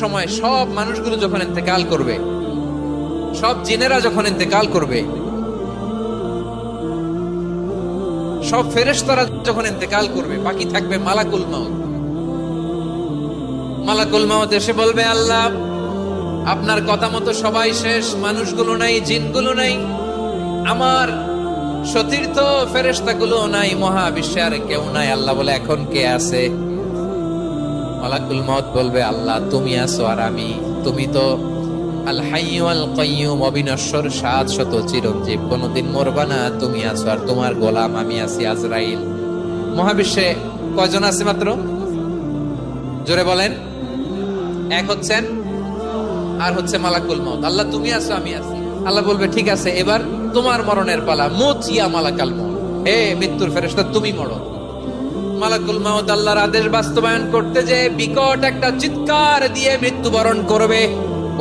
সময় সব মানুষগুলো যখন ইন্তেকাল করবে, সব জিনেরা যখন ইন্তেকাল করবে, সব ফেরেশতারা যখন ইন্তেকাল করবে, বাকি থাকবে মালাকুল মাউত। মালাকুল মাউত এসে বলবে, আল্লাহ আপনার কথা মতো সবাই শেষ, মানুষগুলো নাই, জিনগুলো নাই, আমার সতীর্থ ফেরেশতাগুলো নাই, মহাবিশ্বে আর কেউ নাই। আল্লাহ বলে, এখন কে আছে? মালাকুল মাউত বলবে, আল্লাহ তুমি আছো আর আমি। তুমি তো আল হাইয়্যু আল কাইয়্যুম, অবিনশ্বর, শাশ্বত, চিরঞ্জীব, কোনদিন মরবা না, তুমি আছো আর তোমার গোলাম আমি আছি আজরাইল। মহাবিশ্বে কয়জন আছে মাত্র? জোরে বলেন। এক হচ্ছেন আর হচ্ছে মালাকুল মাউত। আল্লাহ তুমি আছো আমি আছি। আল্লাহ বলবে, ঠিক আছে, এবার তোমার মরণের পালা। মুত ইয়া মালাকাল মাউত, হে মৃত্যুর ফেরেশতা তুমি মরো। মালাকুল মাউত আল্লাহর আদেশ বাস্তবায়ন করতে যে বিকট একটা চিৎকার দিয়ে মৃত্যুবরণ করবে।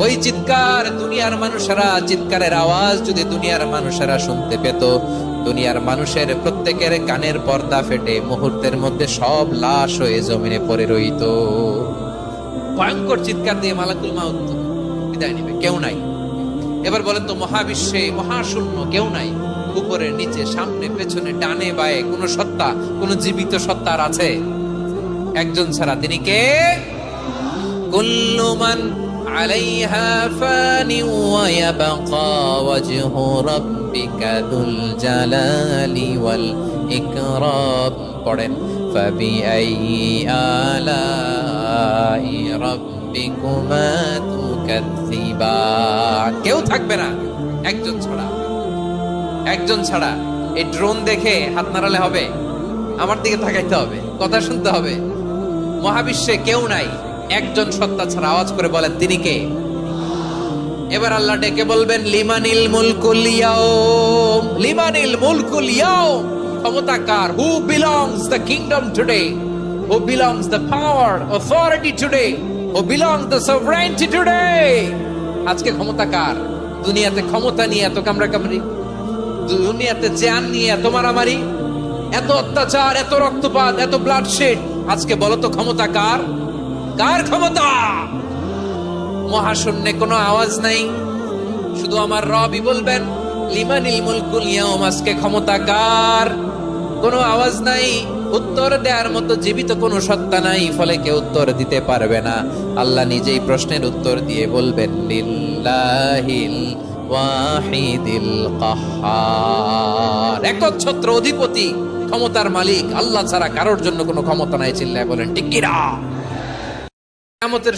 ওই চিৎকার দুনিয়ার মানুষেরা, চিৎকারের আওয়াজ যদি দুনিয়ার মানুষেরা শুনতে পেত, দুনিয়ার মানুষের প্রত্যেকের কানের পর্দা ফেটে মুহূর্তের মধ্যে সব লাশ হয়ে জমিনে পড়ে রইত। ভয়ঙ্কর চিৎকার দিয়ে মালাকুল মাউত বিদায় নিবে, কেউ নাই। এবার বলেন তো, মহাবিশ্বে মহাশূন্য, কেউ নাই, উপরে নিচে সামনে পেছনে ডানে বায়ে কোন সত্তা, কোন জীবিত সত্তার আছে? একজন ছাড়া, তিনি কে? কুল্লু মান আলাইহা ফানি ওয়া ইয়াবকা ওয়াজহু রাব্বিকা যুল জালালি ওয়াল ইকরাম। পড়েন, ফাবিআইয়ি আলাই রাব্বিকুমা তুকাযযিবান। কেউ থাকবে না একজন ছাড়া, একজন ছাড়া। এই ড্রোন দেখে হাত নাড়ালে হবে? আমার দিকে তাকাইতে হবে, কথা শুনতে হবে। মহাবিশ্বে কেউ নাই, একজন সত্তা ছাড়া। আওয়াজ করে বলেন, তিনি কে? এবার আল্লাহ ডেকে বলবেন, লিমানিল মুলকুল ইয়াউম, লিমানিল মুলকুল ইয়াউম। ক্ষমতা কার? Who belongs the kingdom today, who belongs the power authority today, who belongs the sovereignty today. আজকে ক্ষমতা কার? দুনিয়াতে ক্ষমতা নিয়ে এত কামড়াকামড়ি, দুনিয়াতে জান নিয়ে এত মারামারি, এত অত্যাচার, এত রক্তপাত, এত ব্লাডশেড। আজকে বলো তো ক্ষমতা কার? কার ক্ষমতা? মহাশূন্যে কোনো আওয়াজ নাই, শুধু আমার রবই বলবেন, লিমানিল মুলকুল ইয়াউম। আজকে ক্ষমতা কার? কোনো আওয়াজ নাই, উত্তর দেওয়ার মতো জীবিত কোনো সত্তা নাই, ফলে কেউ উত্তর দিতে পারবে না। আল্লাহ নিজেই প্রশ্নের উত্তর দিয়ে বলবেন, লিল্লাহিল ওয়াহিদিল কাহ্হার। একচ্ছত্র অধিপতি, ক্ষমতার মালিক আল্লাহ ছাড়া কারোর জন্য কোনো ক্ষমতা নাই। চিল্লায় বলেন ঠিক কিনা? কিয়ামতের